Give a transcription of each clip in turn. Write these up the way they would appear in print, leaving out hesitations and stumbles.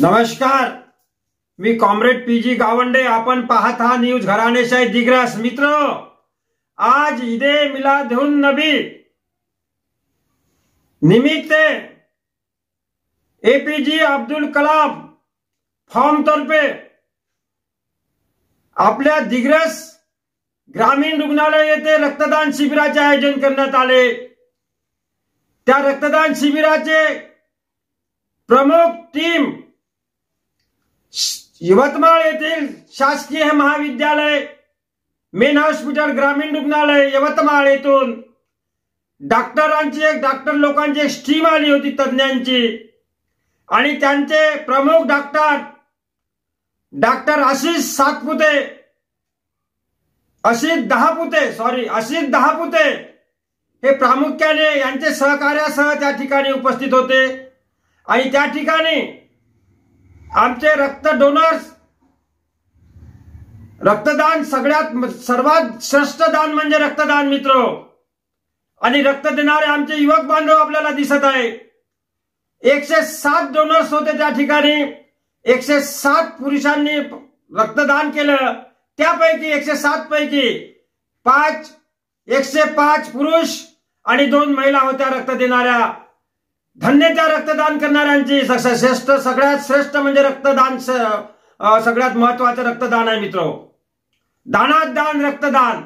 नमस्कार, मी comrade PG Gawande. आपण पाहत आहात न्यूज घराणेशाही दिग्रस. मित्र, आज ईदे मिलादुन नबी निमित्त एपीजे अब्दुल कलाम फॉर्म तर्फे आपल्या दिग्रस ग्रामीण रुग्णालय येथे रक्तदान शिबिराचे आयोजन करण्यात आले. त्या रक्तदान शिबिराचे प्रमुख टीम यवतमाळ येथील शासकीय महाविद्यालय मेन हॉस्पिटल ग्रामीण रुग्णालय यवतमाळ येथून डॉक्टर लोकांची एक टीम आली होती तज्ञांची, आणि त्यांचे प्रमुख डॉक्टर आशिष दहापुते हे प्रामुख्याने यांचे सहकार्यासह त्या ठिकाणी उपस्थित होते. आणि त्या ठिकाणी आमचे रक्त डोनर्स, रक्तदान सर्वात श्रेष्ठ दान म्हणजे रक्तदान मित्र, आणि रक्त देणारे आमचे युवक बांधव आपल्याला दिसत आहे. 107 डोनर्स होते त्या ठिकाणी. 107 पुरुषांनी रक्तदान केलं. त्यापैकी 107 पैकी 105 पुरुष आणि 2 महिला होत्या रक्त देणाऱ्या. धन्य त्या रक्तदान करणाऱ्यांची. सगळ्यात श्रेष्ठ म्हणजे रक्तदान, सगळ्यात महत्वाचं रक्तदान आहे मित्र. दानात दान रक्तदान.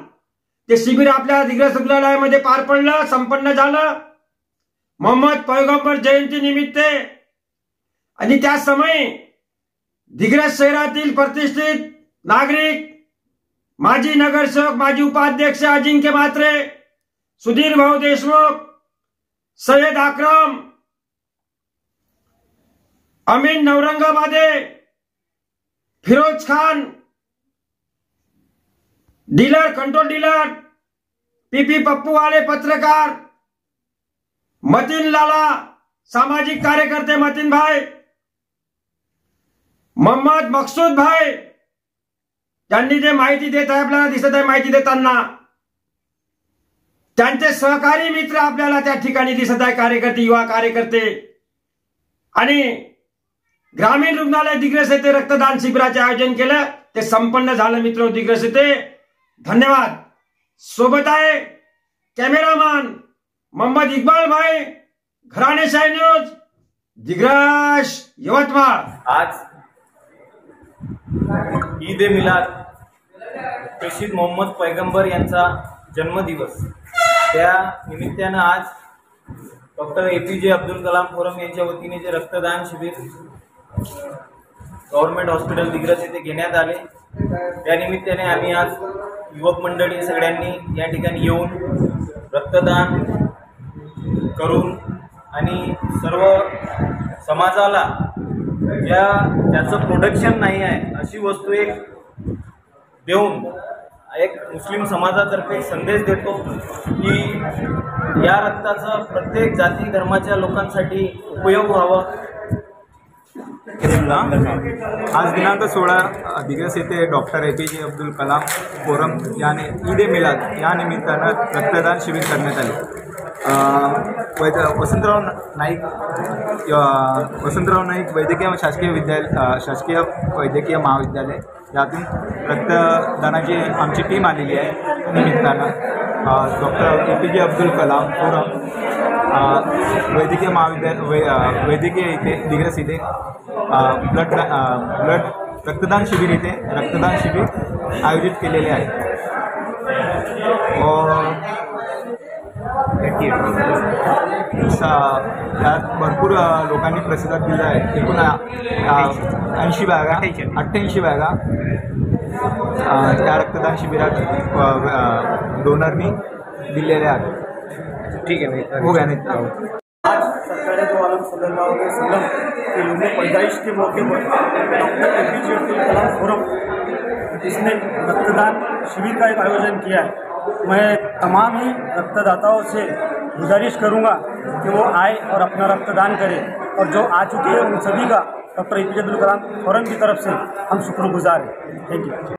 ते शिबिर आपल्या दिग्रस रुग्णालयामध्ये पार पडलं, संपन्न झालं मोहम्मद पैगंबर जयंती निमित्त. आणि त्या समयी दिग्रस शहरातील प्रतिष्ठित नागरिक, माजी नगरसेवक, माजी उपाध्यक्ष अजिंक्य म्हात्रे, सुधीर भाऊ देशमुख, सय्यद अक्रम, अमीन नौरंगाबादे, फिरोज खान कंट्रोल डीलर, पीपी पप्पू वाले पत्रकार, मतीन लाला सामाजिक कार्यकर्ते, मतीन भाई, मोहम्मद मकसूद भाई, त्यांनी जे माहिती देत आहे आपल्याला दिसत आहे. माहिती देताना त्यांचे सहकारी मित्र आपल्याला त्या ठिकाणी दिसत आहे, कार्यकर्ते, युवा कार्यकर्ते. आणि ग्रामीण रुग्णालय दिग्रस येथे रक्तदान शिबिराचे आयोजन केलं. ते संपन्न झालं मित्र दिग्रस येथे. धन्यवाद. सोबत आहे कॅमेरामॅन मोहम्मद इक्बाल भाई, घराणेशाही न्यूज दिग्रस यवतमाळ. आज ईद ए मिलाद, प्रेषित मोहम्मद पैगंबर यांचा जन्मदिवस. त्या निमित्तानं आज doctor APJ Abdul Kalam forum यांच्या वतीने जे रक्तदान शिबिर गव्हर्नमेंट हॉस्पिटल दिग्रस येथे घेण्यात आले, त्या निमित्ताने आम्ही आज युवक मंडळी सगळ्यांनी या ठिकाणी येऊन रक्तदान करून आणि सर्व समाजाला ज्याचं प्रोडक्शन नाही आहे अशी वस्तू एक देऊन एक मुस्लिम समाजातर्फे संदेश देतो की या रक्ताचा प्रत्येक जाती धर्माच्या लोकांसाठी उपयोग व्हावा. आज दिनांक 16 दिग्रस येथे doctor APJ Abdul Kalam forum याने ईद ए मिलाद या निमित्तानं रक्तदान शिबिर करण्यात आले. वसंतराव नाईक वैद्यकीय शासकीय वैद्यकीय महाविद्यालय यातून रक्तदानाची आमची टीम आलेली आहे. निमित्तानं doctor APJ Abdul Kalam forum वैद्यकीय महाविद्यालय वैद्यकीय इथे दिग्रस इथे ब्लड रक्तदान शिबिर इथे रक्तदान शिबिर आयोजित केलेले आहे. त्यात भरपूर लोकांनी प्रतिसाद दिला आहे. एकूण 88 बॅगा त्या रक्तदान शिबिरात डोनरनी दिलेल्या आहेत. ठीक आहे, हो गया नहीं. आज सरकार दो आलम सल्लल्लाहु अलैहि वसल्लम के यौम पैदाइश के मौके पर doctor APJ Abdul Kalam forum इसने रक्तदान शिविर का एक आयोजन किया है. मैं तमाम ही रक्तदाताओं से गुजारिश करूंगा कि वो आए और अपना रक्तदान करें, और जो आ चुके हैं उन सभी का doctor APJ Abdul Kalam forum की तरफ से हम शुक्रगुजार हैं. Thank you.